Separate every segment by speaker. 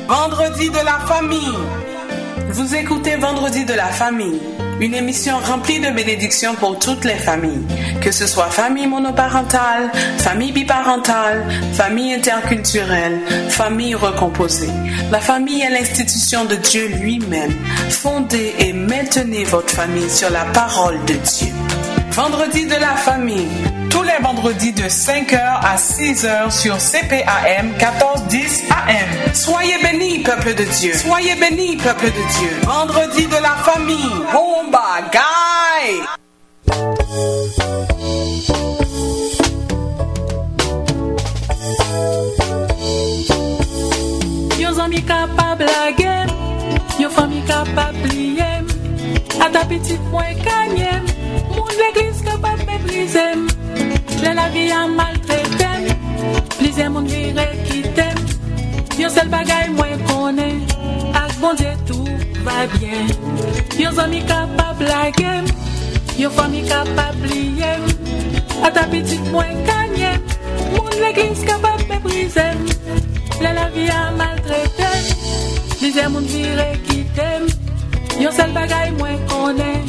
Speaker 1: Vendredi de la famille. Vous écoutez Vendredi de la famille, une émission remplie de bénédictions pour toutes les familles, que ce soit famille monoparentale, famille biparentale, famille interculturelle, famille recomposée. La famille est l'institution de Dieu lui-même. Fondez et maintenez votre famille sur la parole de Dieu. Vendredi de la famille, tous les vendredis de 5h à 6h sur CPAM 1410 AM. Soyez bénis, peuple de Dieu. Soyez bénis, peuple de Dieu. Vendredi de la famille. Bon bagaille!
Speaker 2: Yo amis capable blaguer, yo famille capable plier, à ta petite moins gagner, mon l'église capable mépriser, la vie a maltraité, plusieurs monde vire qui t'aime, yo seul bagaille moins connaît, avec bon Dieu tout va bien, yo amis capable blaguer, yo famille capable plier, à ta petite moins gagner, mon l'église capable mépriser. La vie a maltraité, plusieurs monde vire qui t'aime, yon seul bagaille moins connaît,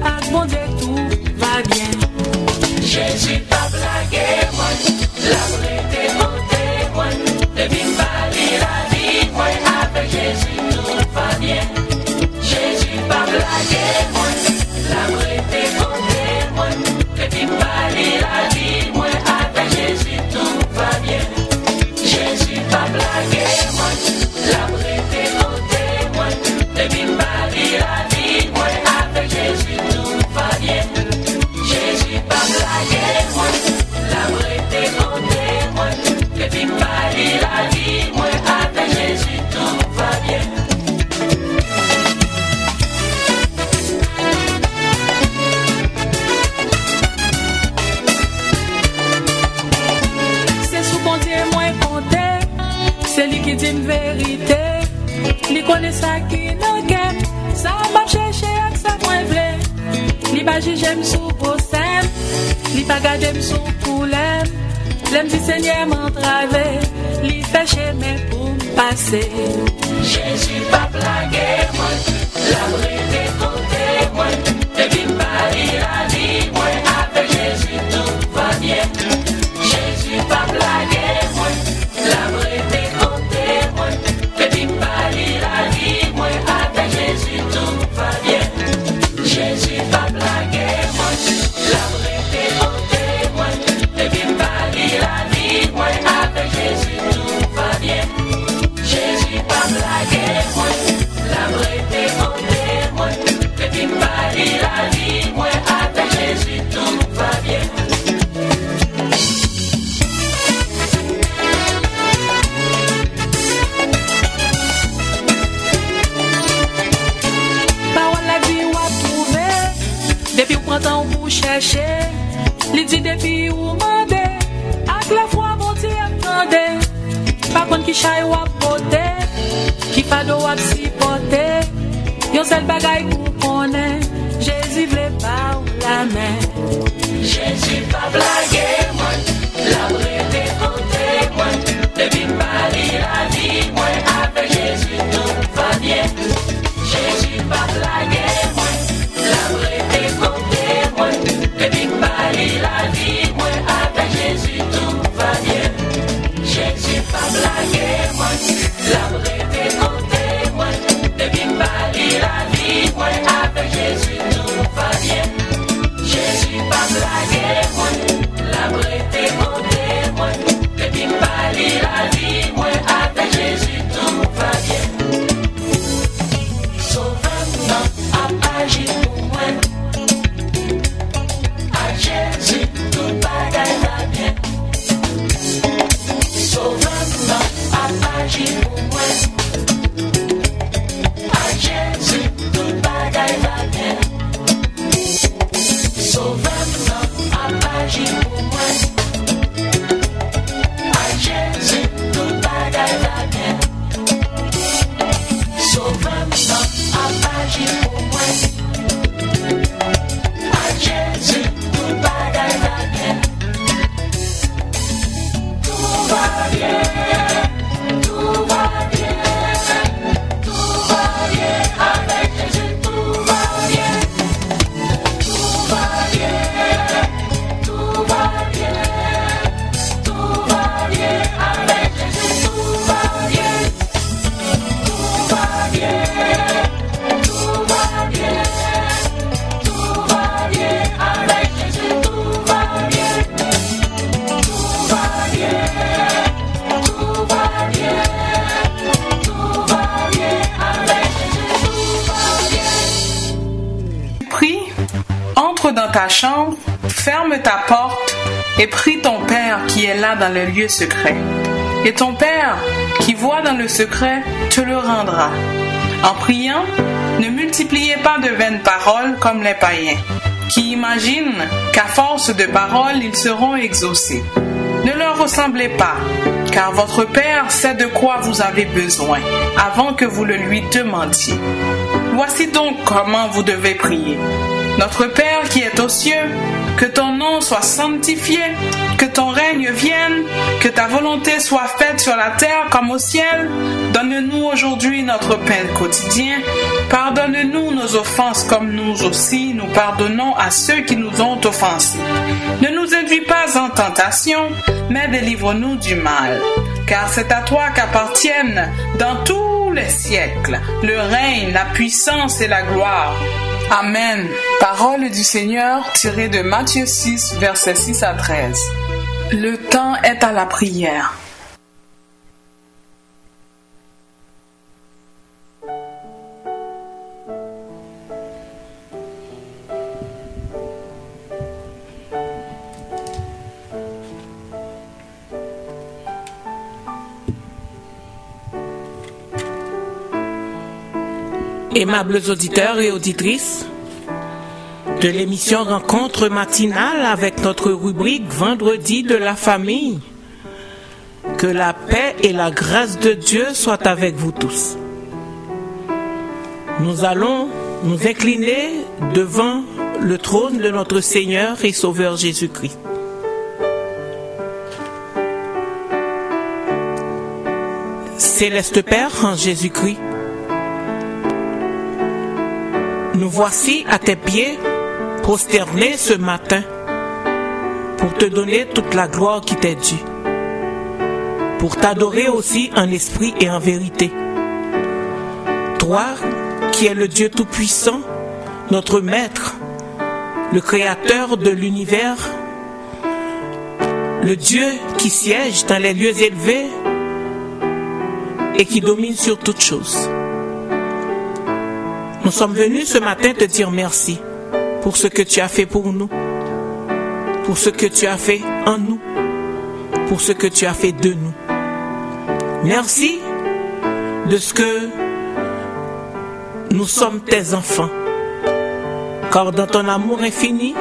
Speaker 2: avec bon Dieu tout va bien.
Speaker 3: Jésus pas blagué, moi, la vraie mon témoin, depuis m'bali la vie, moi, avec Jésus tout va bien. Jésus pas blagué, moi, la vraie mon témoin, depuis m'bali la vie, moi, avec Jésus tout va bien. Jésus pas blagué, moi, la vraie mon témoin, depuis m'bali la vie, moi, avec Jésus tout va bien. Jésus pas blagué, moi, la vraie mon témoin, depuis m'bali la vie, moi, avec Jésus tout va bien.
Speaker 2: C'est sous bon Dieu moins compté, c'est lui qui dit une vérité, lui connaît ça qui n'a guère, ça m'a cherché avec ça moins vrai, lui pas j'aime sous possède, lui pas garder sous couleur, l'aime du Seigneur m'entraver, lui fait chemin pour passer.
Speaker 3: Jésus pas blagué, moi, la vraie mon témoin, depuis m'bali la vie, moi, avec Jésus tout va bien. Jésus pas blagué, moi, la vraie mon témoin, depuis m'bali la vie, moi, avec Jésus tout va bien. Jésus pas blagué, moi, la vraie mon témoin, depuis m'bali la vie, moi, avec Jésus tout va bien. Jésus pas blagué, moi, la vraie mon témoin, depuis m'bali la vie, moi, avec Jésus tout va bien.
Speaker 2: Parole la vie ou à trouver, depuis ou prend temps pour chercher, li dit depuis ou mandé, avec la foi mon Dieu attendez, par contre qui chaille ou à porter, qui fado ou à supporter, yon seul bagaille pour connaître, Jésus vle pas ou la main.
Speaker 3: Jésus pas blagué, moi, la vraie mon témoin, depuis m'bali la vie, moi, avec Jésus tout va bien. Jésus pas blagué, moi, la vraie mon témoin, depuis m'bali la vie, moi, avec Jésus tout va bien. Jésus pas blagué, moi, la vraie mon témoin, depuis m'bali la vie, moi, avec Jésus tout va bien. Jésus pas blagué, moi, la vraie mon témoin, depuis m'bali la vie, moi, avec Jésus tout va bien. Sauvez-moi, à agir pour moi, à Jésus tout bagaille va bien. Sauvez-moi, à agir pour moi, à Jésus tout bagaille va bien. Sauvez-moi, à agir pour moi, à Jésus tout bagaille va bien. Sauvez-moi, à agir pour moi, à Jésus tout bagaille va bien. Tout va bien, tout va bien.
Speaker 1: dans ta chambre, ferme ta porte et prie ton Père qui est là dans le lieu secret. Et ton Père qui voit dans le secret te le rendra. En priant, ne multipliez pas de vaines paroles comme les païens, qui imaginent qu'à force de paroles, ils seront exaucés. Ne leur ressemblez pas, car votre Père sait de quoi vous avez besoin, avant que vous le lui demandiez. Voici donc comment vous devez prier. Notre Père qui est aux cieux, que ton nom soit sanctifié, que ton règne vienne, que ta volonté soit faite sur la terre comme au ciel. Donne-nous aujourd'hui notre pain quotidien. Pardonne-nous nos offenses comme nous aussi nous pardonnons à ceux qui nous ont offensés. Ne nous induis pas en tentation, mais délivre-nous du mal. Car c'est à toi qu'appartiennent dans tous les siècles le règne, la puissance et la gloire. Amen. Parole du Seigneur tirée de Matthieu 6, versets 6 à 13. Le temps est à la prière.
Speaker 4: Aimables auditeurs et auditrices de l'émission Rencontre matinale avec notre rubrique Vendredi de la famille, que la paix et la grâce de Dieu soient avec vous tous. Nous allons nous incliner devant le trône de notre Seigneur et Sauveur Jésus-Christ. Céleste Père en Jésus-Christ, nous voici à tes pieds, prosternés ce matin, pour te donner toute la gloire qui t'est due, pour t'adorer aussi en esprit et en vérité. Toi, qui es le Dieu Tout-Puissant, notre Maître, le Créateur de l'univers, le Dieu qui siège dans les lieux élevés et qui domine sur toutes choses. Nous sommes venus ce matin te dire merci pour ce que tu as fait pour nous, pour ce que tu as fait en nous, pour ce que tu as fait de nous. Merci de ce que nous sommes tes enfants, car dans ton amour infini,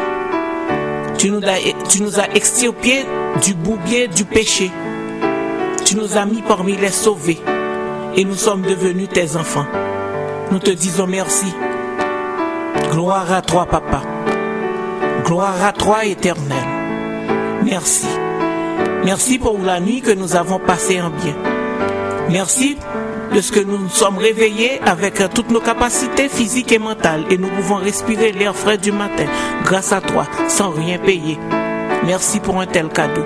Speaker 4: tu nous as extirpés du bourbier du péché. Tu nous as mis parmi les sauvés et nous sommes devenus tes enfants. Nous te disons merci. Gloire à toi, Papa. Gloire à toi, Éternel. Merci. Merci pour la nuit que nous avons passée en bien. Merci de ce que nous nous sommes réveillés avec toutes nos capacités physiques et mentales et nous pouvons respirer l'air frais du matin grâce à toi, sans rien payer. Merci pour un tel cadeau.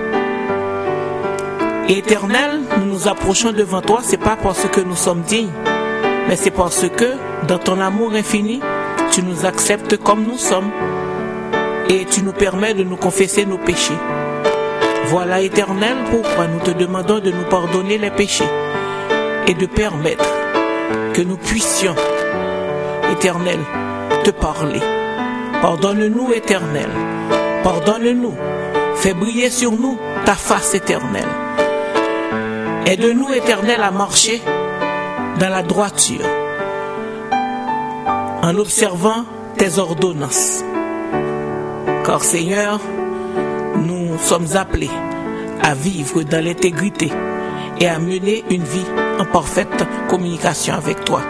Speaker 4: Éternel, nous nous approchons devant toi, c'est pas parce que nous sommes dignes, mais c'est parce que, dans ton amour infini, tu nous acceptes comme nous sommes et tu nous permets de nous confesser nos péchés. Voilà, Éternel, pourquoi nous te demandons de nous pardonner les péchés et de permettre que nous puissions, Éternel, te parler. Pardonne-nous, Éternel. Pardonne-nous. Fais briller sur nous ta face éternelle. Aide-nous, Éternel, à marcher dans la droiture, en observant tes ordonnances. Car Seigneur, nous sommes appelés à vivre dans l'intégrité et à mener une vie en parfaite communication avec toi.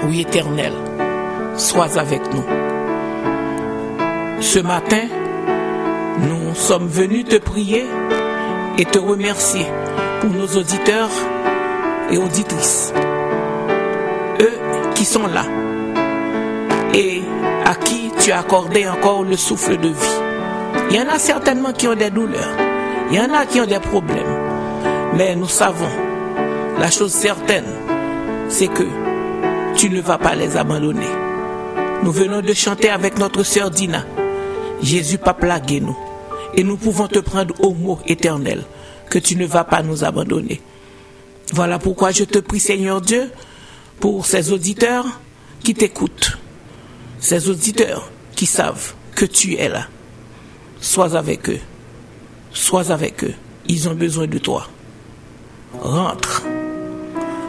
Speaker 4: Oui, Éternel, sois avec nous. Ce matin, nous sommes venus te prier et te remercier pour nos auditeurs et auditrices, eux qui sont là et à qui tu as accordé encore le souffle de vie. Il y en a certainement qui ont des douleurs, il y en a qui ont des problèmes, mais nous savons, la chose certaine, c'est que tu ne vas pas les abandonner. Nous venons de chanter avec notre sœur Dina, Jésus pas plagué nous, et nous pouvons te prendre au mot, Éternel, que tu ne vas pas nous abandonner. Voilà pourquoi je te prie, Seigneur Dieu, pour ces auditeurs qui t'écoutent, ces auditeurs qui savent que tu es là. Sois avec eux. Sois avec eux. Ils ont besoin de toi. Rentre.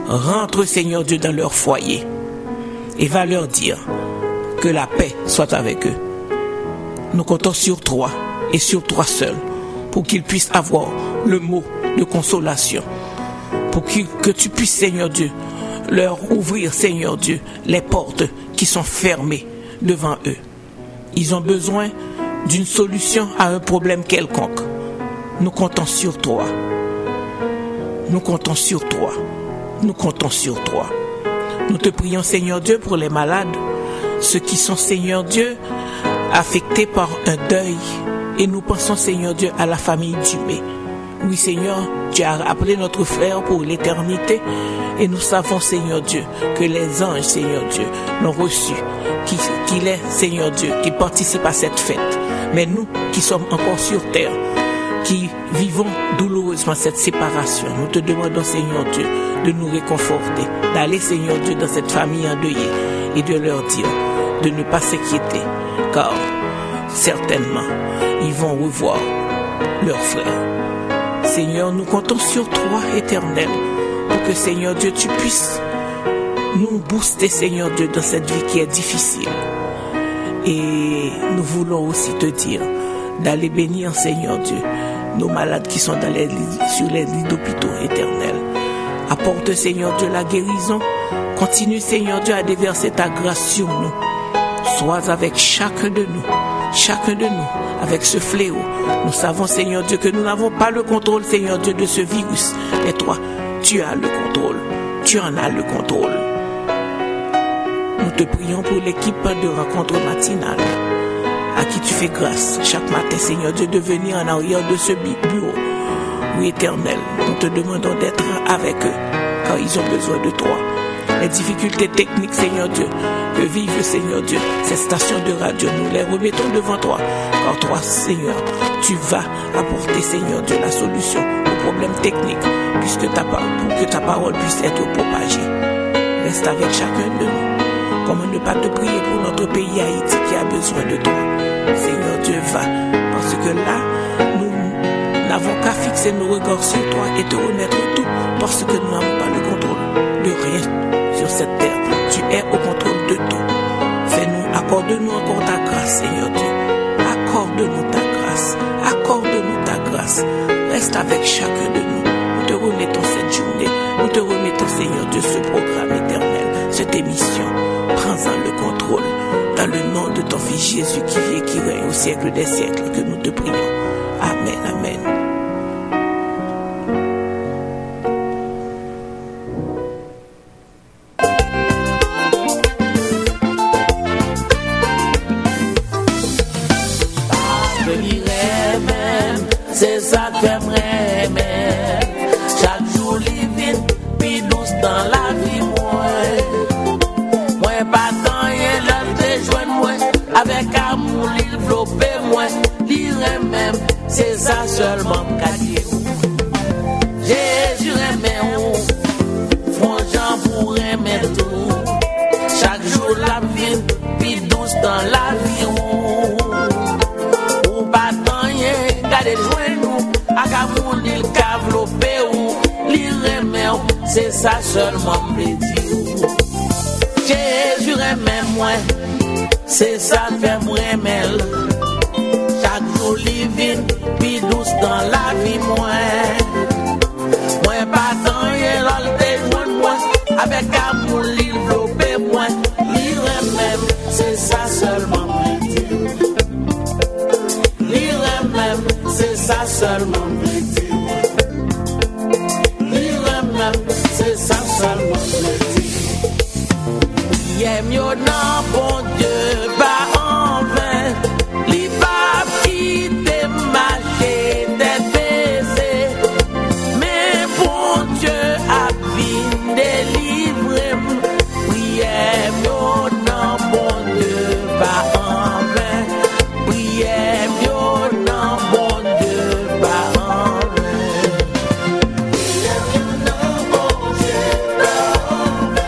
Speaker 4: Rentre, Seigneur Dieu, dans leur foyer. Et va leur dire que la paix soit avec eux. Nous comptons sur toi et sur toi seul pour qu'ils puissent avoir le mot de consolation. Pour que tu puisses, Seigneur Dieu, leur ouvrir, Seigneur Dieu, les portes qui sont fermées devant eux. Ils ont besoin d'une solution à un problème quelconque. Nous comptons sur toi. Nous comptons sur toi. Nous comptons sur toi. Nous te prions, Seigneur Dieu, pour les malades, ceux qui sont, Seigneur Dieu, affectés par un deuil. Et nous pensons, Seigneur Dieu, à la famille Dumé. Oui, Seigneur, tu as appelé notre frère pour l'éternité. Et nous savons, Seigneur Dieu, que les anges, Seigneur Dieu, l'ont reçu. Qu'il est, Seigneur Dieu, qui participe à cette fête. Mais nous, qui sommes encore sur terre, qui vivons douloureusement cette séparation, nous te demandons, Seigneur Dieu, de nous réconforter, d'aller, Seigneur Dieu, dans cette famille endeuillée et de leur dire de ne pas s'inquiéter, car certainement, ils vont revoir leurs frères. Seigneur, nous comptons sur toi, Éternel, pour que, Seigneur Dieu, tu puisses nous booster, Seigneur Dieu, dans cette vie qui est difficile. Et nous voulons aussi te dire d'aller bénir, Seigneur Dieu, nos malades qui sont sur les lits d'hôpitaux, Éternel. Apporte, Seigneur Dieu, la guérison. Continue, Seigneur Dieu, à déverser ta grâce sur nous. Sois avec chacun de nous, avec ce fléau. Nous savons, Seigneur Dieu, que nous n'avons pas le contrôle, Seigneur Dieu, de ce virus. Mais toi, tu as le contrôle. Tu en as le contrôle. Nous te prions pour l'équipe de rencontre matinale, à qui tu fais grâce chaque matin, Seigneur Dieu, de venir en arrière de ce bureau. Oui, Éternel, nous te demandons d'être avec eux, car ils ont besoin de toi. Les difficultés techniques, Seigneur Dieu, que vivent, Seigneur Dieu, ces stations de radio, nous les remettons devant toi, car toi, Seigneur, tu vas apporter, Seigneur Dieu, la solution aux problèmes techniques, pour que ta parole puisse être propagée. Reste avec chacun de nous. Comment ne pas te prier pour notre pays Haïti qui a besoin de toi. Seigneur Dieu, va, parce que là, nous n'avons qu'à fixer nos regards sur toi et te remettre tout, parce que nous n'avons pas le contrôle de rien sur cette terre. Tu es au contrôle de tout. Fais-nous, accorde-nous encore ta grâce, Seigneur Dieu. Accorde-nous ta grâce. Accorde-nous ta grâce. Reste avec chacun de nous. Nous te remettons cette journée. Nous te remettons, Seigneur Dieu, ce programme éternel, cette émission. Prends-en le contrôle dans le nom de ton Fils Jésus qui vit et qui règne au siècle des siècles, que nous te prions. Amen, amen.
Speaker 3: C'est ça que j'aimerais même. Chaque jour, living, puis douce dans la vie, moi pas tant rien, l'autre déjoigne, moi, avec amour, l'envelopper, moi, lire même, c'est ça seulement qu'a dit. Jésus aimait où, franchement pour aimer tout. Chaque jour, la vie, puis douce dans la vie, ou pas tant rien, gardez joindre nous, avec amour, l'envelopper, ou lire même, c'est ça seulement me dit. Jésus aime moi, c'est ça que fait moi aimer. Chaque jour living, puis douce dans la vie moi. Moi pas tant rien l'autre déjoigne moi, avec amour l'envelopper moi. Lire même, c'est ça seulement me dit. Lire même, c'est ça seulement me dit. Lire même, c'est ça seulement me dit. Mieux non, bon Dieu, pas en vain. Les papes qui t'aiment marché, t'es baisé. Mais bon Dieu a bien délivré. Priez, mieux non, bon Dieu, pas en vain. Priez, mieux non, bon Dieu, pas en vain. Priez, mieux non, bon Dieu, pas en vain.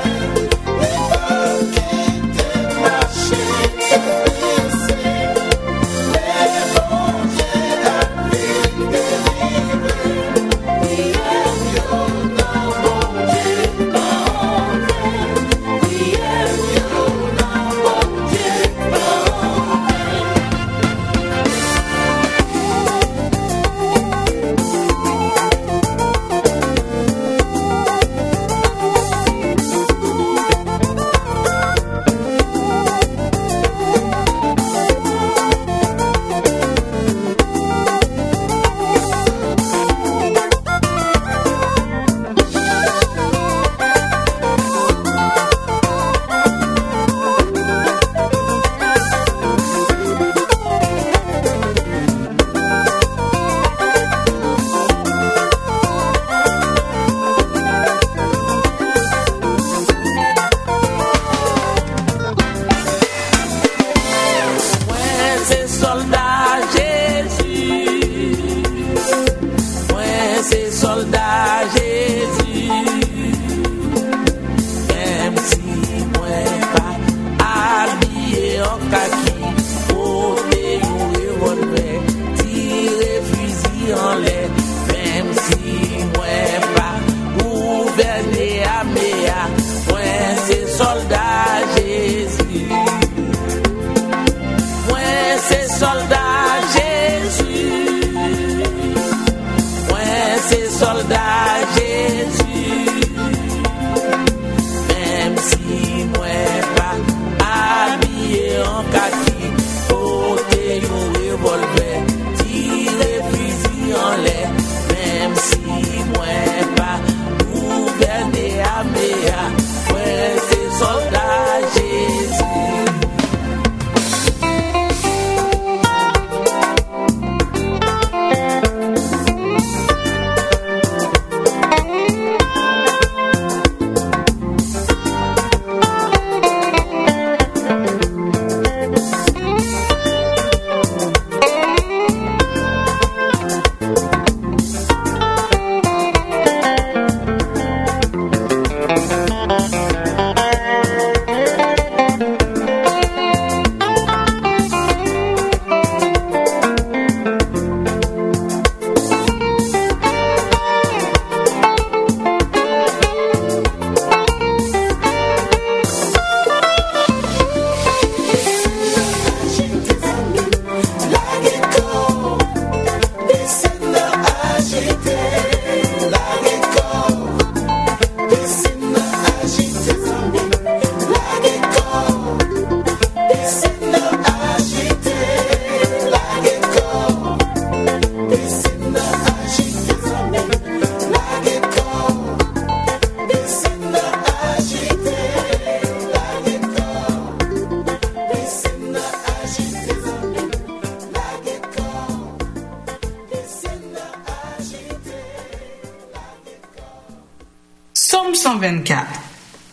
Speaker 1: Psaume 124.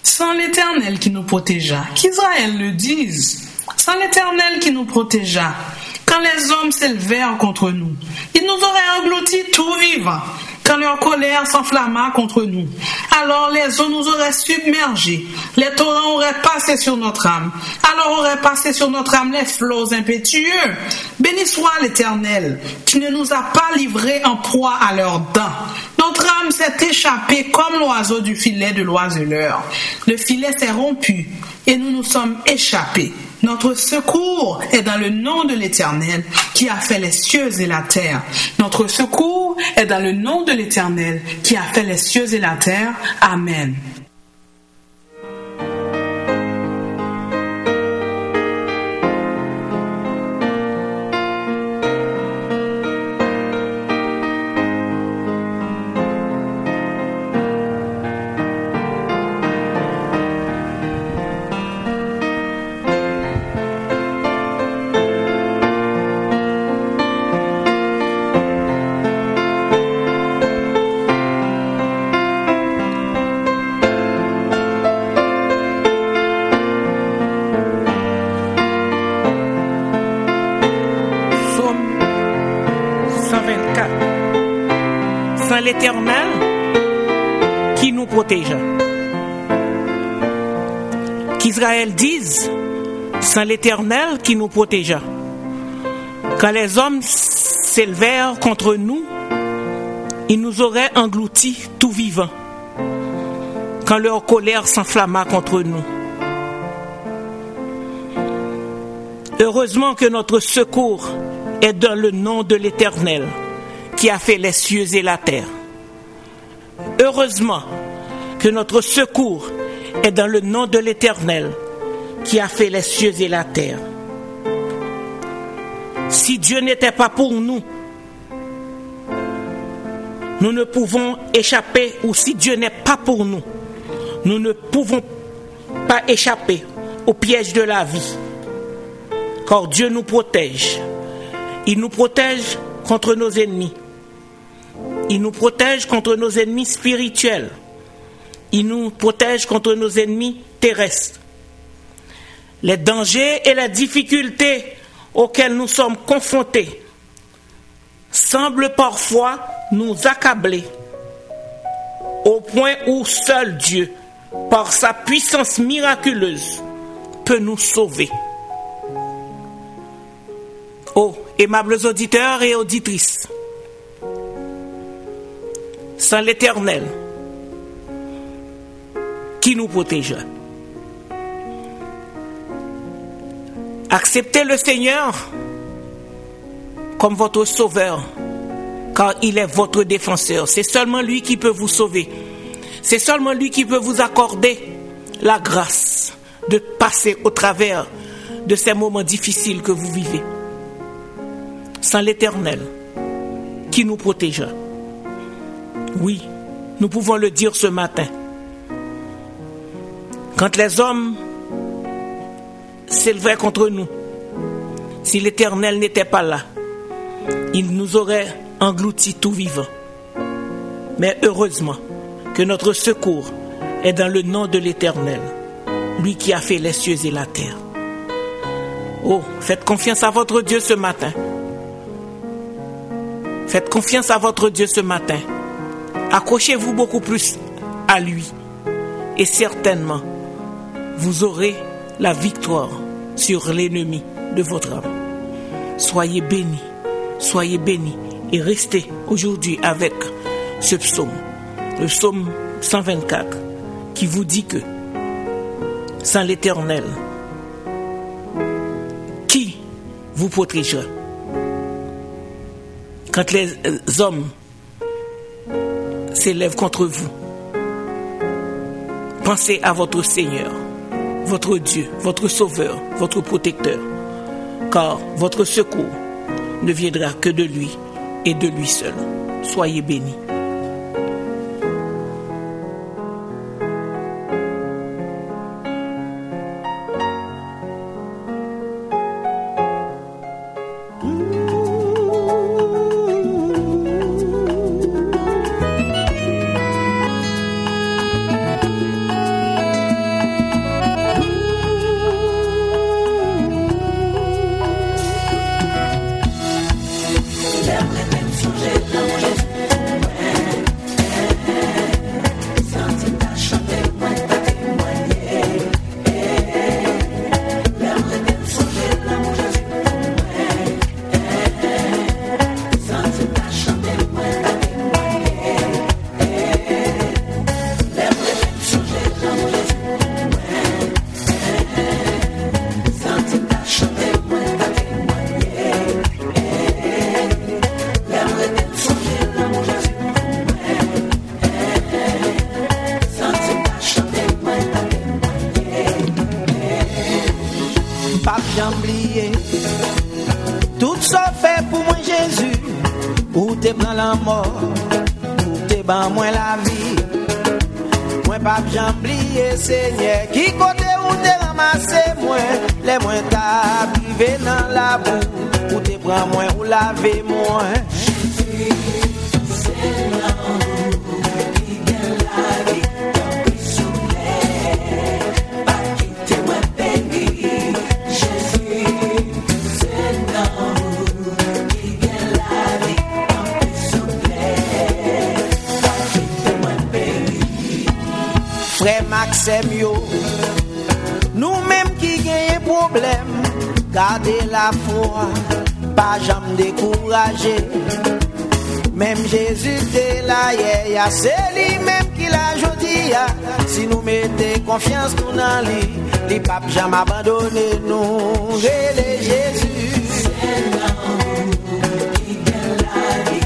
Speaker 1: Sans l'Éternel qui nous protégea, qu'Israël le dise. Sans l'Éternel qui nous protégea, quand les hommes s'élevèrent contre nous, ils nous auraient engloutis tout vivants. Quand leur colère s'enflamma contre nous, alors les eaux nous auraient submergés, les torrents auraient passé sur notre âme, alors auraient passé sur notre âme les flots impétueux. Béni soit l'Éternel, qui ne nous a pas livrés en proie à leurs dents. Notre âme s'est échappée comme l'oiseau du filet de l'oiseleur. Le filet s'est rompu et nous nous sommes échappés. Notre secours est dans le nom de l'Éternel qui a fait les cieux et la terre. Notre secours est dans le nom de l'Éternel qui a fait les cieux et la terre. Amen.
Speaker 4: L'Éternel qui nous protège. Qu'Israël dise, sans l'Éternel qui nous protégea. Quand les hommes s'élevèrent contre nous, ils nous auraient engloutis tout vivants. Quand leur colère s'enflamma contre nous. Heureusement que notre secours est dans le nom de l'Éternel qui a fait les cieux et la terre. Heureusement que notre secours est dans le nom de l'Éternel qui a fait les cieux et la terre. Si Dieu n'était pas pour nous, nous ne pouvons échapper, ou si Dieu n'est pas pour nous, nous ne pouvons pas échapper au piège de la vie. Car Dieu nous protège. Il nous protège contre nos ennemis. Il nous protège contre nos ennemis spirituels. Il nous protège contre nos ennemis terrestres. Les dangers et les difficultés auxquels nous sommes confrontés semblent parfois nous accabler, au point où seul Dieu, par sa puissance miraculeuse, peut nous sauver. Oh, aimables auditeurs et auditrices, sans l'Éternel qui nous protège, acceptez le Seigneur comme votre sauveur, car il est votre défenseur. C'est seulement lui qui peut vous sauver. C'est seulement lui qui peut vous accorder la grâce de passer au travers de ces moments difficiles que vous vivez. Sans l'Éternel qui nous protégera. Oui, nous pouvons le dire ce matin. Quand les hommes s'élevaient contre nous, si l'Éternel n'était pas là, il nous aurait engloutis tout vivants. Mais heureusement que notre secours est dans le nom de l'Éternel, lui qui a fait les cieux et la terre. Oh, faites confiance à votre Dieu ce matin. Faites confiance à votre Dieu ce matin. Accrochez-vous beaucoup plus à lui. Et certainement, vous aurez la victoire sur l'ennemi de votre âme. Soyez bénis et restez aujourd'hui avec ce psaume, le psaume 124, qui vous dit que sans l'Éternel, qui vous protégera? Quand les hommes s'élèvent contre vous, pensez à votre Seigneur, votre Dieu, votre Sauveur, votre protecteur, car votre secours ne viendra que de lui et de lui seul. Soyez bénis.
Speaker 5: jamblier. Tout ça fait pour moi Jésus, pour te prendre la mort, pour te ban moi la vie. Moi pas jamblier Seigneur, qui côté où te ramasser moi, les moins ta privé dans la boue, pour te prendre moi ou laver moi. Jésus, c'est l'amour qui gagne la vie. Frère Maxime yo, nous-mêmes qui gagnons problème, gardez la foi, pas jamais décourager. Même Jésus t'es là hier, c'est lui-même qui l'a jodi. Si nous mettons confiance nous dans lui, les papes jamais abandonné nous. Relais Jésus, c'est l'amour qui gagne la vie.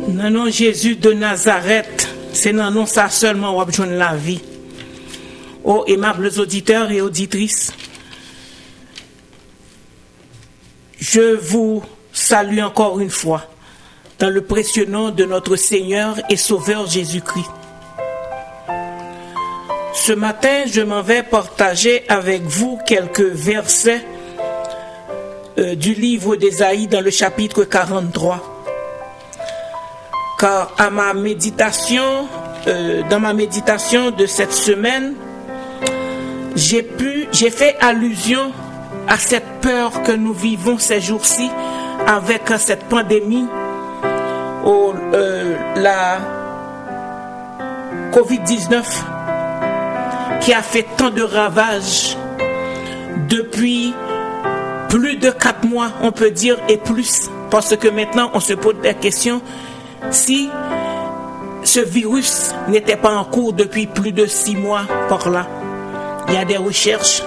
Speaker 4: Dans le nom Jésus de Nazareth, c'est dans le nom ça seulement où on a la vie. Oh, aimables auditeurs et auditrices, je vous salue encore une fois dans le précieux nom de notre Seigneur et Sauveur Jésus-Christ. Ce matin, je m'en vais partager avec vous quelques versets du livre d'Ésaïe dans le chapitre 43. Car à ma méditation, dans ma méditation de cette semaine, j'ai fait allusion à cette peur que nous vivons ces jours-ci avec cette pandémie, la COVID-19, qui a fait tant de ravages depuis plus de 4 mois, on peut dire, et plus, parce que maintenant on se pose la question si ce virus n'était pas en cours depuis plus de 6 mois par là. Il y a des recherches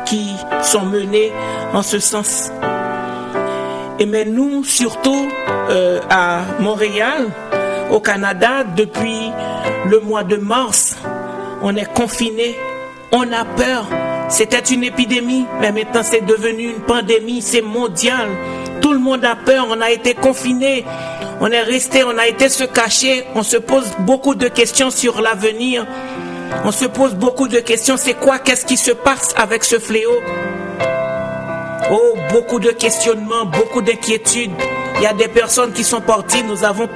Speaker 4: qui sont menées en ce sens. Et mais nous, surtout à Montréal, au Canada, depuis le mois de mars, on est confinés, on a peur. C'était une épidémie, mais maintenant c'est devenu une pandémie, c'est mondial. Tout le monde a peur, on a été confinés, on est resté, on a été se cacher, on se pose beaucoup de questions sur l'avenir. On se pose beaucoup de questions, c'est quoi, qu'est-ce qui se passe avec ce fléau? Oh, beaucoup de questionnements, beaucoup d'inquiétudes. Il y a des personnes qui sont parties, nous avons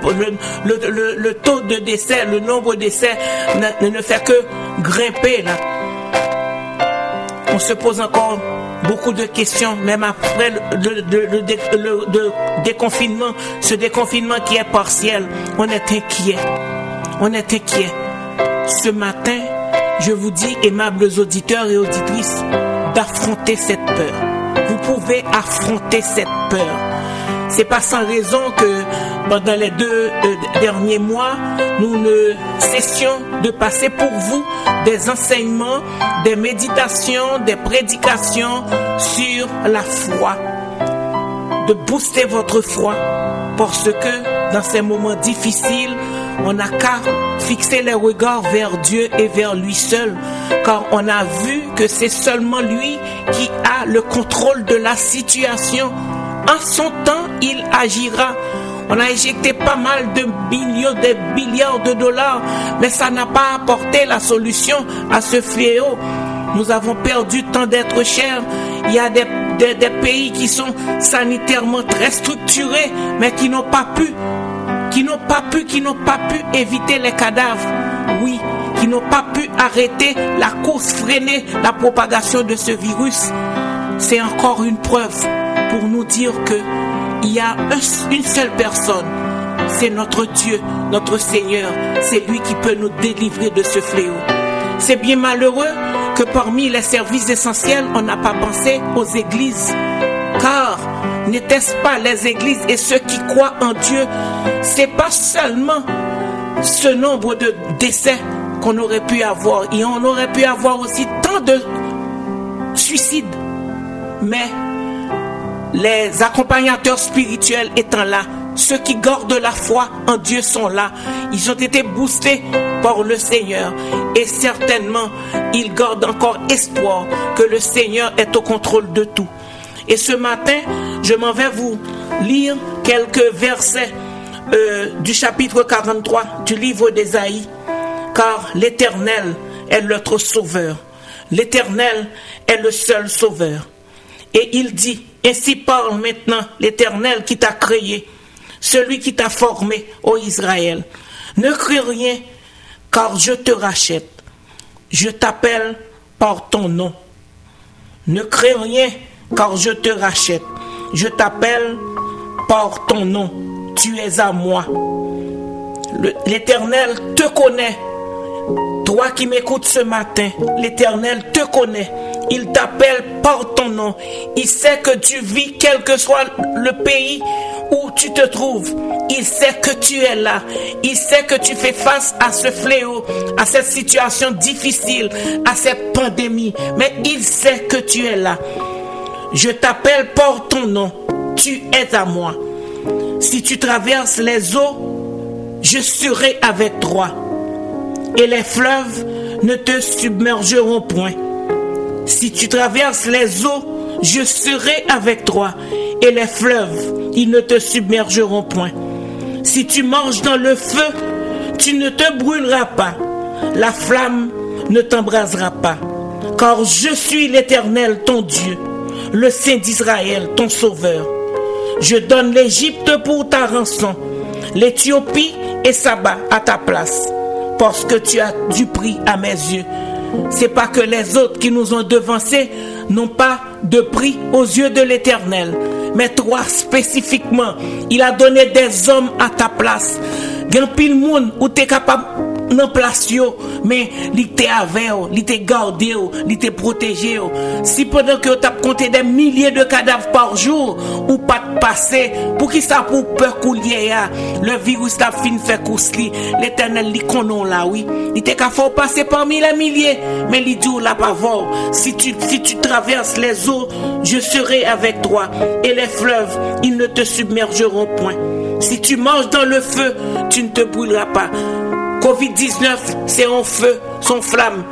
Speaker 4: le taux de décès, le nombre de décès ne fait que grimper là. On se pose encore beaucoup de questions, même après le déconfinement, ce déconfinement qui est partiel. On est inquiet. On est inquiet. Ce matin, je vous dis, aimables auditeurs et auditrices, d'affronter cette peur. Vous pouvez affronter cette peur. C'est pas sans raison que pendant les 2 derniers mois, nous ne cessions de passer pour vous des enseignements, des méditations, des prédications sur la foi. De booster votre foi, parce que dans ces moments difficiles, on n'a qu'à fixer les regards vers Dieu et vers lui seul, car on a vu que c'est seulement lui qui a le contrôle de la situation. En son temps, il agira. On a injecté pas mal de millions, des milliards de dollars, mais ça n'a pas apporté la solution à ce fléau. Nous avons perdu tant d'êtres chers. Il y a des pays qui sont sanitairement très structurés, mais qui n'ont pas pu éviter les cadavres. Oui, qui n'ont pas pu arrêter la course, freiner la propagation de ce virus. C'est encore une preuve pour nous dire que il y a une seule personne, c'est notre Dieu, notre Seigneur. C'est lui qui peut nous délivrer de ce fléau. C'est bien malheureux que parmi les services essentiels, on n'a pas pensé aux églises. Car n'était-ce pas les églises et ceux qui croient en Dieu, c'est pas seulement ce nombre de décès qu'on aurait pu avoir. Et on aurait pu avoir aussi tant de suicides. Mais les accompagnateurs spirituels étant là, ceux qui gardent la foi en Dieu sont là. Ils ont été boostés par le Seigneur. Et certainement, ils gardent encore espoir que le Seigneur est au contrôle de tout. Et ce matin, je m'en vais vous lire quelques versets du chapitre 43 du livre d'Ésaïe. Car l'Éternel est notre sauveur. L'Éternel est le seul sauveur. Et il dit, ainsi parle maintenant l'Éternel qui t'a créé, celui qui t'a formé, ô Israël. Ne crains rien, car je te rachète. Je t'appelle par ton nom. Ne crains rien, car je te rachète. Je t'appelle par ton nom. Tu es à moi. L'Éternel te connaît. Toi qui m'écoutes ce matin, l'Éternel te connaît. Il t'appelle par ton nom. Il sait que tu vis, quel que soit le pays où tu te trouves. Il sait que tu es là. Il sait que tu fais face à ce fléau, à cette situation difficile, à cette pandémie. Mais il sait que tu es là. Je t'appelle par ton nom. Tu es à moi. Si tu traverses les eaux, je serai avec toi. Et les fleuves ne te submergeront point. Si tu traverses les eaux, je serai avec toi. Et les fleuves, ils ne te submergeront point. Si tu marches dans le feu, tu ne te brûleras pas. La flamme ne t'embrasera pas. Car je suis l'Éternel, ton Dieu, le Saint d'Israël, ton Sauveur. Je donne l'Égypte pour ta rançon, l'Éthiopie et Saba à ta place, parce que tu as du prix à mes yeux. C'est pas que les autres qui nous ont devancés n'ont pas de prix aux yeux de l'Éternel, mais toi spécifiquement, il a donné des hommes à ta place. Gan pile moun ou t'es capable non place yo, mais li t'es avec, li t'es gardé, li t'es protégé. Si pendant que tu as compté des milliers de cadavres par jour, ou pas de passer, pour qui ça pour peur coulier le virus t'a fin fait cousli, l'Éternel li konon là oui. Il t'es qu'à faire passer parmi les milliers, mais li dit là pas voir. Si tu traverses les eaux, je serai avec toi, et les fleuves, ils ne te submergeront point. Si tu marches dans le feu, tu ne te brûleras pas. Covid-19, c'est un feu, son flamme,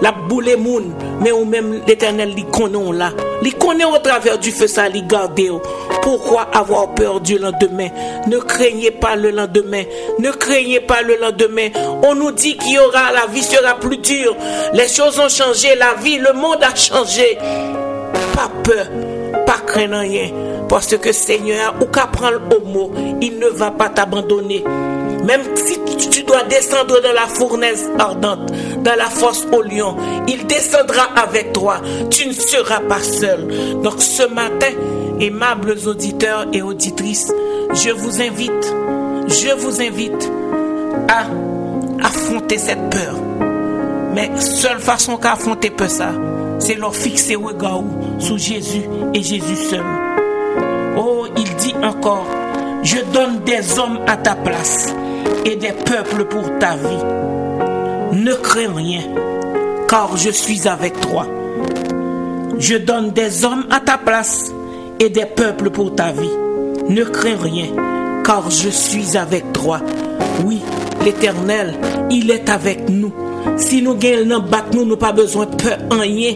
Speaker 4: la boule et moun, mais ou même l'Éternel li connaît là. Li connaît au travers du feu ça, li garde. Pourquoi avoir peur du lendemain? Ne craignez pas le lendemain. Ne craignez pas le lendemain. On nous dit qu'il y aura, la vie sera plus dure. Les choses ont changé, la vie, le monde a changé. Pas peur, pas craindre rien. Parce que Seigneur, ou qu'à prendre au mot, il ne va pas t'abandonner. Même si tu dois descendre dans la fournaise ardente, dans la fosse au lion, il descendra avec toi. Tu ne seras pas seul. Donc ce matin, aimables auditeurs et auditrices, je vous invite à affronter cette peur. Mais seule façon qu'à affronter peur ça, c'est leur fixer le regard sur Jésus et Jésus seul. Oh, il dit encore, je donne des hommes à ta place et des peuples pour ta vie. Ne crains rien, car je suis avec toi. Je donne des hommes à ta place et des peuples pour ta vie. Ne crains rien, car je suis avec toi. Oui, l'Éternel, il est avec nous. Si nous gagnons battre nous, nous pas besoin de peur en rien.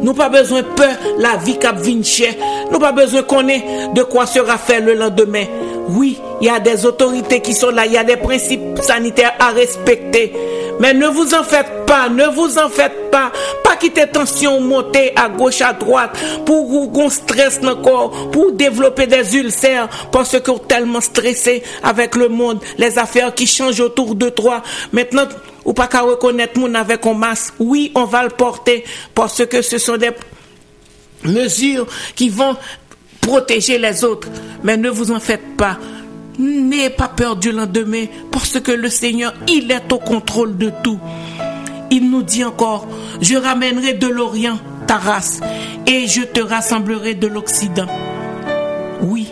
Speaker 4: Nous pas besoin de peur la vie qui vient cher. Nous pas besoin de connaître de quoi sera fait le lendemain. Oui, il y a des autorités qui sont là, il y a des principes sanitaires à respecter. Mais ne vous en faites pas, ne vous en faites pas. Pas quitter tension monter à gauche, à droite, pour vous stress encore, pour développer des ulcères, parce que vous êtes tellement stressé avec le monde, les affaires qui changent autour de toi. Maintenant, ou pas qu'à reconnaître mon avec un masque. Oui, on va le porter, parce que ce sont des mesures qui vont protéger les autres. Mais ne vous en faites pas. N'ayez pas peur du lendemain, parce que le Seigneur, il est au contrôle de tout. Il nous dit encore, je ramènerai de l'Orient ta race, et je te rassemblerai de l'Occident. Oui,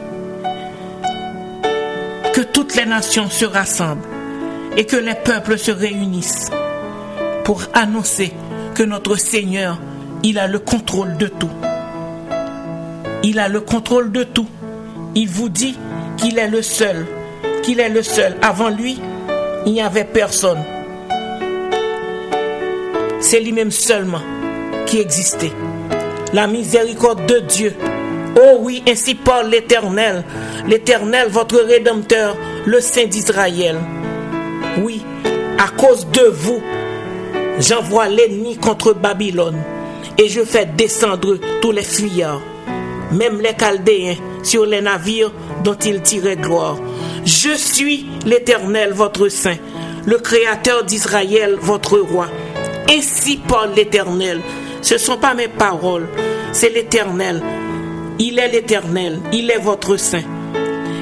Speaker 4: que toutes les nations se rassemblent, et que les peuples se réunissent, pour annoncer que notre Seigneur, il a le contrôle de tout. Il a le contrôle de tout. Il vous dit qu'il est le seul. Qu'il est le seul. Avant lui, il n'y avait personne. C'est lui-même seulement qui existait. La miséricorde de Dieu. Oh oui, ainsi parle l'Éternel. L'Éternel, votre Rédempteur, le Saint d'Israël. Oui, à cause de vous, j'envoie l'ennemi contre Babylone. Et je fais descendre tous les fuyards, même les Chaldéens, sur les navires dont ils tiraient gloire. Je suis l'Éternel, votre Saint, le Créateur d'Israël, votre Roi. Ainsi parle l'Éternel. Ce ne sont pas mes paroles, c'est l'Éternel. Il est l'Éternel, il est votre Saint.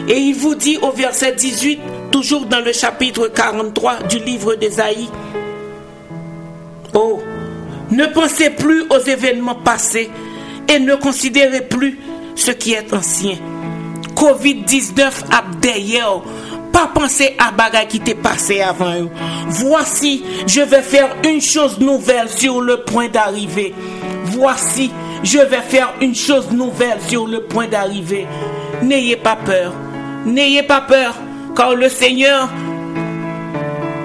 Speaker 4: Et il vous dit au verset 18, toujours dans le chapitre 43 du livre d'Ésaïe, oh, ne pensez plus aux événements passés et ne considérez plus ce qui est ancien. Covid-19 a d'ailleurs pas pensé à bagay qui t'est passé avant eux. Voici, je vais faire une chose nouvelle sur le point d'arriver. Voici, je vais faire une chose nouvelle sur le point d'arriver. N'ayez pas peur. N'ayez pas peur, car le Seigneur,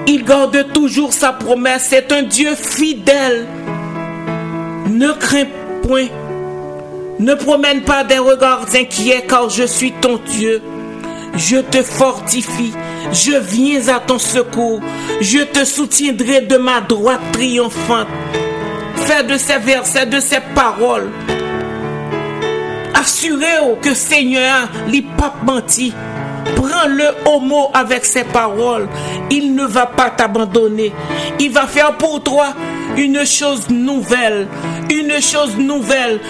Speaker 4: il garde toujours sa promesse. C'est un Dieu fidèle. Ne crains point. Ne promène pas des regards inquiets, car je suis ton Dieu. Je te fortifie, je viens à ton secours. Je te soutiendrai de ma droite triomphante. Fais de ces versets, de ces paroles, assurez-vous que Seigneur l'y pas menti. Prends-le au mot avec ses paroles. Il ne va pas t'abandonner. Il va faire pour toi une chose nouvelle. Une chose nouvelle.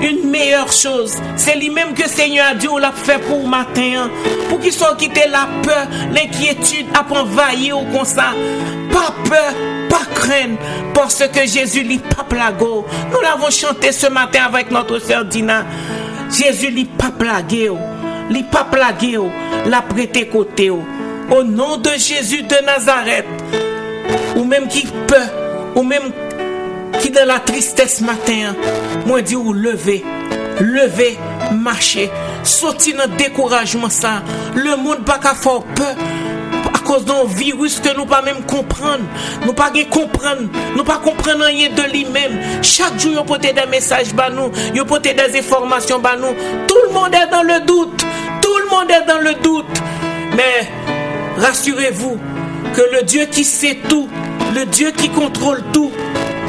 Speaker 4: Une meilleure chose. C'est lui-même que Seigneur a dit on l'a fait pour matin. Pour qu'ils soient quittés la peur, l'inquiétude à envahir au comme ça. Pas peur, pas crainte. Parce que Jésus lit pas plago. Nous l'avons chanté ce matin avec notre sœur Dina. Jésus lit pas plagué. Li pas plagué, la prêté côté. Au nom de Jésus de Nazareth, ou même qui peut, ou même qui dans la tristesse matin, moi dis ou lever, marcher, sortir dans le découragement ça. Le monde pas qu'à faire peur à cause d'un virus que nous pas même comprendre. Nous pas comprendre, nous pas comprendre rien de lui-même. Chaque jour il porte des messages ba nous, il porte des informations ba nous. Tout le monde est dans le doute. Tout le monde est dans le doute. Mais rassurez-vous que le Dieu qui sait tout, le Dieu qui contrôle tout,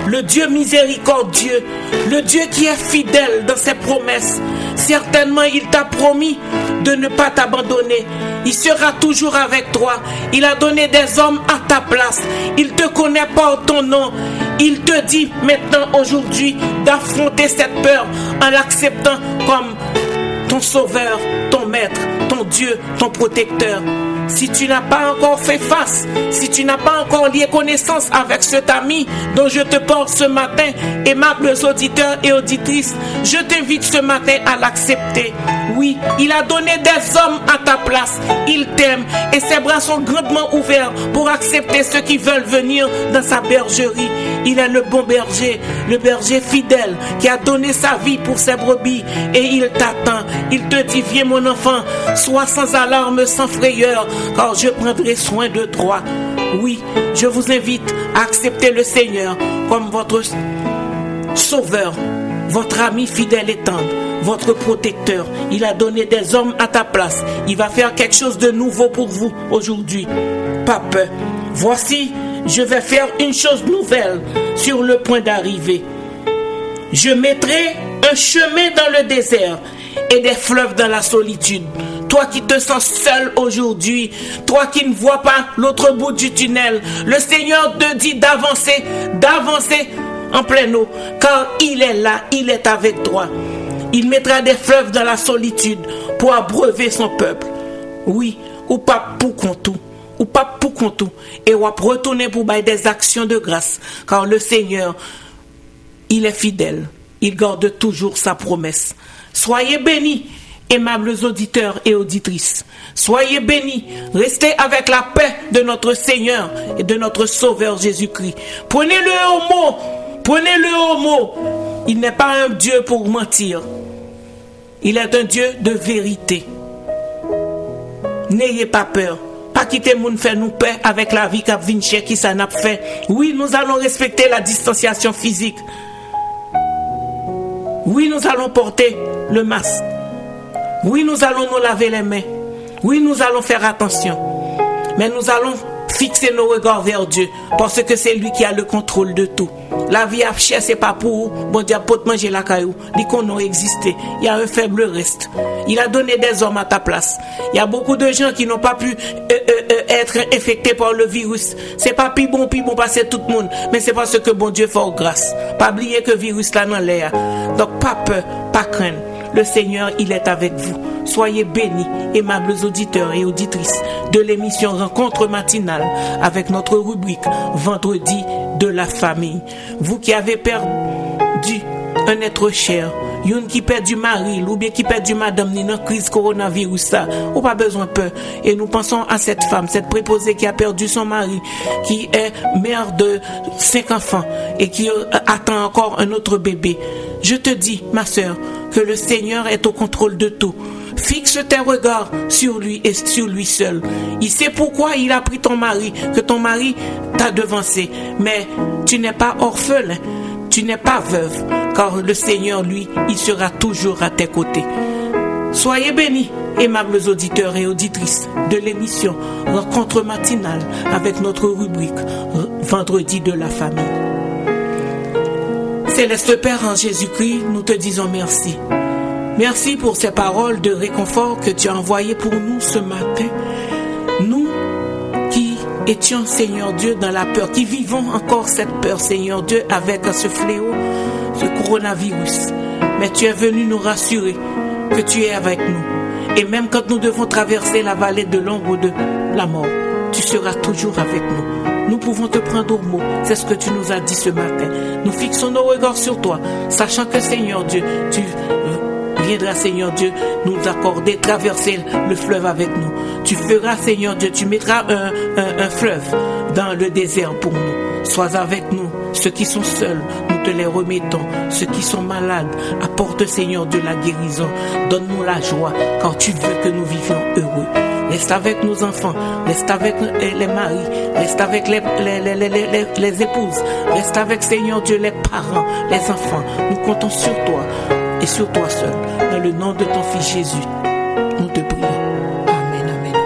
Speaker 4: le Dieu miséricordieux, le Dieu qui est fidèle dans ses promesses, certainement il t'a promis de ne pas t'abandonner. Il sera toujours avec toi. Il a donné des hommes à ta place. Il te connaît par ton nom. Il te dit maintenant, aujourd'hui, d'affronter cette peur en l'acceptant comme ton sauveur, ton maître, ton Dieu, ton protecteur. Si tu n'as pas encore fait face, si tu n'as pas encore lié connaissance avec cet ami dont je te parle ce matin, aimables auditeurs et auditrices, je t'invite ce matin à l'accepter. Oui, il a donné des hommes à ta place. Il t'aime et ses bras sont grandement ouverts pour accepter ceux qui veulent venir dans sa bergerie. Il est le bon berger, le berger fidèle qui a donné sa vie pour ses brebis et il t'attend. Il te dit, viens mon enfant, sois sans alarme, sans frayeur, car je prendrai soin de toi. Oui, je vous invite à accepter le Seigneur comme votre sauveur, votre ami fidèle et tendre, votre protecteur. Il a donné des hommes à ta place. Il va faire quelque chose de nouveau pour vous aujourd'hui. Pas peur. Voici, je vais faire une chose nouvelle sur le point d'arriver. Je mettrai un chemin dans le désert et des fleuves dans la solitude. Toi qui te sens seul aujourd'hui, toi qui ne vois pas l'autre bout du tunnel, le Seigneur te dit d'avancer en pleine eau, car il est là, il est avec toi. Il mettra des fleuves dans la solitude pour abreuver son peuple. Oui, ou pas pour tout. Ou pas pour tout. Et ou à retourner pour bailler des actions de grâce, car le Seigneur, il est fidèle. Il garde toujours sa promesse. Soyez bénis, aimables auditeurs et auditrices. Soyez bénis. Restez avec la paix de notre Seigneur et de notre Sauveur Jésus-Christ. Prenez-le au mot. Prenez-le au mot. Il n'est pas un Dieu pour mentir. Il est un Dieu de vérité. N'ayez pas peur. Pas quitter moun faire nous paix avec la vie qu'a vinche qui ça n'a fait. Oui, nous allons respecter la distanciation physique. Oui, nous allons porter le masque. Oui, nous allons nous laver les mains. Oui, nous allons faire attention. Mais nous allons fixer nos regards vers Dieu, parce que c'est lui qui a le contrôle de tout. La vie à cher, c'est pas pour bon Dieu pour manger la caillou. Dit qu'on a existé. Il y a un faible reste. Il a donné des hommes à ta place. Il y a beaucoup de gens qui n'ont pas pu être infectés par le virus. C'est pas plus bon passer tout le monde, mais c'est parce que bon Dieu fait grâce. Pas oublier que le virus là dans l'air. Donc pas peur, pas crainte. Le Seigneur, il est avec vous. Soyez bénis, aimables auditeurs et auditrices de l'émission Rencontre matinale avec notre rubrique Vendredi de la famille. Vous qui avez perdu un être cher, une qui perd du mari ou bien qui perd du madame dans la crise coronavirus ça, ou pas besoin de peur. Et nous pensons à cette femme, cette préposée qui a perdu son mari, qui est mère de 5 enfants et qui attend encore un autre bébé. Je te dis, ma sœur, que le Seigneur est au contrôle de tout. Fixe tes regards sur lui et sur lui seul. Il sait pourquoi il a pris ton mari, que ton mari t'a devancé. Mais tu n'es pas orphelin, tu n'es pas veuve, car le Seigneur, lui, il sera toujours à tes côtés. Soyez bénis, aimables auditeurs et auditrices de l'émission Rencontre matinale avec notre rubrique Vendredi de la famille. Céleste Père en Jésus-Christ, nous te disons merci. Merci pour ces paroles de réconfort que tu as envoyées pour nous ce matin. Nous qui étions, Seigneur Dieu, dans la peur, qui vivons encore cette peur, Seigneur Dieu, avec ce fléau, ce coronavirus. Mais tu es venu nous rassurer que tu es avec nous. Et même quand nous devons traverser la vallée de l'ombre de la mort, tu seras toujours avec nous. Nous pouvons te prendre au mot. C'est ce que tu nous as dit ce matin. Nous fixons nos regards sur toi, sachant que, Seigneur Dieu, tu viendras, Seigneur Dieu, nous accorder, traverser le fleuve avec nous. Tu feras, Seigneur Dieu, tu mettras un fleuve dans le désert pour nous. Sois avec nous. Ceux qui sont seuls, nous te les remettons. Ceux qui sont malades, apporte, Seigneur Dieu, la guérison. Donne-nous la joie, car tu veux que nous vivions heureux. Reste avec nos enfants, reste avec les maris, reste avec les épouses, reste avec, Seigneur Dieu, les parents, les enfants. Nous comptons sur toi et sur toi seul. Dans le nom de ton Fils Jésus, nous te prions. Amen, amen, amen.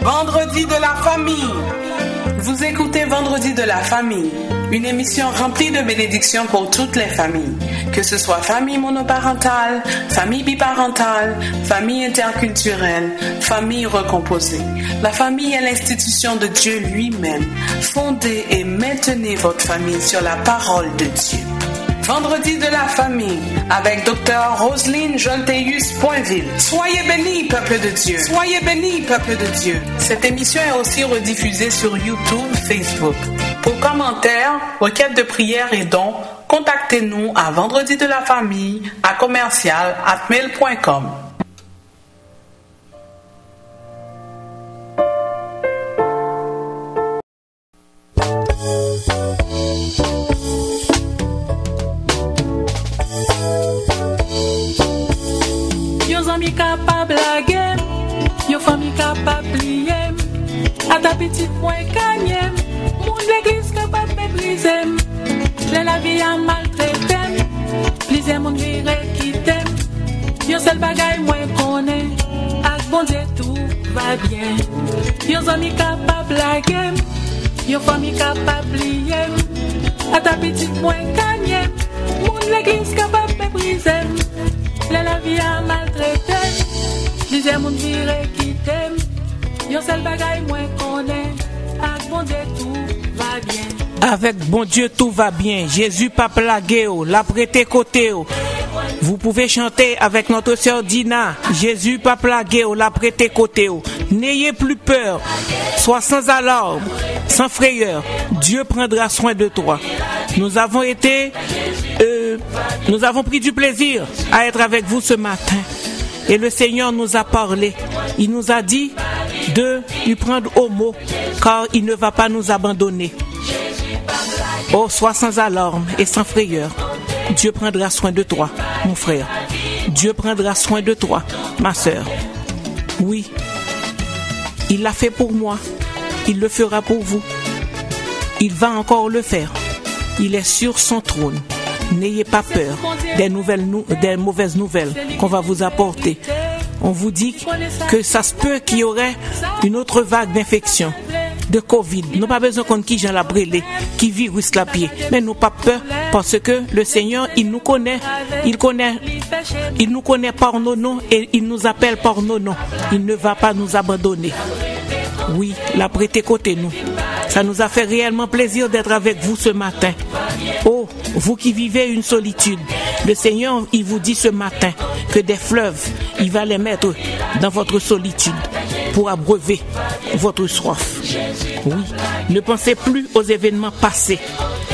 Speaker 1: Vendredi de la famille. Vous écoutez Vendredi de la famille, une émission remplie de bénédictions pour toutes les familles, que ce soit famille monoparentale, famille biparentale, famille interculturelle, famille recomposée. La famille est l'institution de Dieu lui-même. Fondez et maintenez votre famille sur la parole de Dieu. Vendredi de la famille avec Dr. Roselyne Jolteus-Poinville. Soyez bénis, peuple de Dieu. Soyez bénis, peuple de Dieu. Cette émission est aussi rediffusée sur YouTube, Facebook. Pour commentaires, requêtes de prière et dons, contactez-nous à vendredi de la famille à commercial@mail.com.
Speaker 2: Capable blaguer, yo famille capable plier, à ta petite point gagnée, mon l'église capable mépriser, la vie a maltraité, plaisir mon vire qui t'aime, yo seul bagaille moins connaît, avec bon Dieu tout va bien, yo amis capable blaguer, yo famille capable plier, à ta petite point gagnée, mon l'église capable mépriser. La vie a maltraité, disais mon dire qui t'aime, yon seul bagaille moins connaît, avec bon Dieu tout va bien.
Speaker 4: Avec bon Dieu tout va bien, Jésus pas plagué, l'a prêté côté. Vous pouvez chanter avec notre sœur Dina, Jésus pas plagué, l'a prêté côté. N'ayez plus peur, sois sans alarme, sans frayeur, Dieu prendra soin de toi. Nous avons pris du plaisir à être avec vous ce matin. Et le Seigneur nous a parlé. Il nous a dit de lui prendre au mot, car il ne va pas nous abandonner. Oh, sois sans alarme et sans frayeur. Dieu prendra soin de toi, mon frère. Dieu prendra soin de toi, ma sœur. Oui, il l'a fait pour moi. Il le fera pour vous. Il va encore le faire. Il est sur son trône. N'ayez pas peur des mauvaises nouvelles qu'on va vous apporter. On vous dit que ça se peut qu'il y aurait une autre vague d'infection, de Covid. Nous n'avons pas besoin qu'on qui j'en la brûlé, qui virus la pied. Mais nous pas peur parce que le Seigneur, il nous connaît. Il nous connaît par nos noms et il nous appelle par nos noms. Il ne va pas nous abandonner. Oui, l'a prêté côté nous. Ça nous a fait réellement plaisir d'être avec vous ce matin. Oh, vous qui vivez une solitude, le Seigneur, il vous dit ce matin que des fleuves, il va les mettre dans votre solitude. pour abreuver votre soif. Oui, ne pensez plus aux événements passés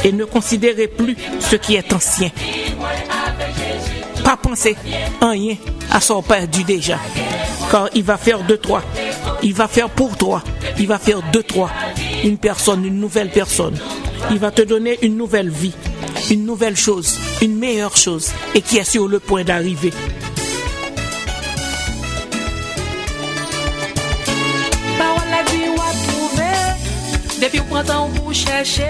Speaker 4: et ne considérez plus ce qui est ancien. Pas penser en rien à son perdu déjà, car il va faire de toi, il va faire pour toi, il va faire de toi une personne, une nouvelle personne. Il va te donner une nouvelle vie, une nouvelle chose, une meilleure chose, et qui est sur le point d'arriver.
Speaker 2: Parole la vie ou à trouver, depuis au printemps vous cherchez,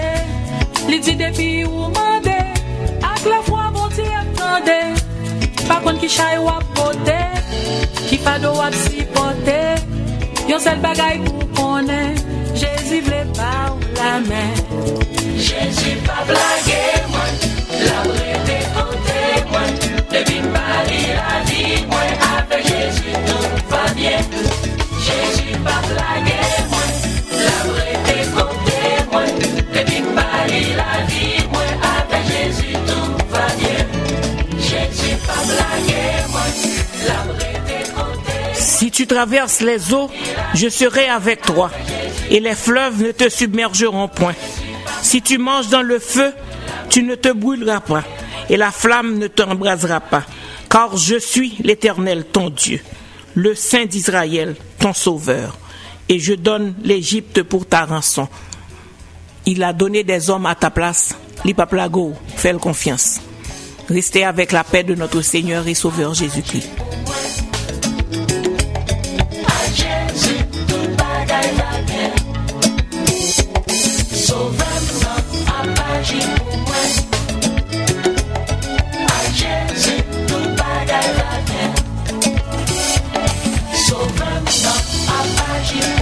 Speaker 2: les dit depuis ou mandez, avec la foi bon Dieu attendez, par contre qui chaille ou à côté, qui fado ou à s'y porter, yon seul bagaille pour connaître, Jésus vle pas la main.
Speaker 3: Jésus pas blagué, moi, la vraie côté, moi, depuis Paris la vie, moi, avec Jésus tout va bien. Jésus pas blagué, moi, la vraie côté, moi, depuis Paris la vie, moi, avec Jésus tout va bien. Jésus pas blagué, moi, la vraie côté.
Speaker 4: Si tu traverses les eaux, je serai avec toi, et les fleuves ne te submergeront point. Si tu manges dans le feu, tu ne te brûleras pas, et la flamme ne t'embrasera pas, car je suis l'Éternel, ton Dieu, le Saint d'Israël, ton Sauveur, et je donne l'Égypte pour ta rançon. Il a donné des hommes à ta place, l'Ipaplago, fais-le confiance. Restez avec la paix de notre Seigneur et Sauveur Jésus-Christ.
Speaker 3: Sauve-moi, à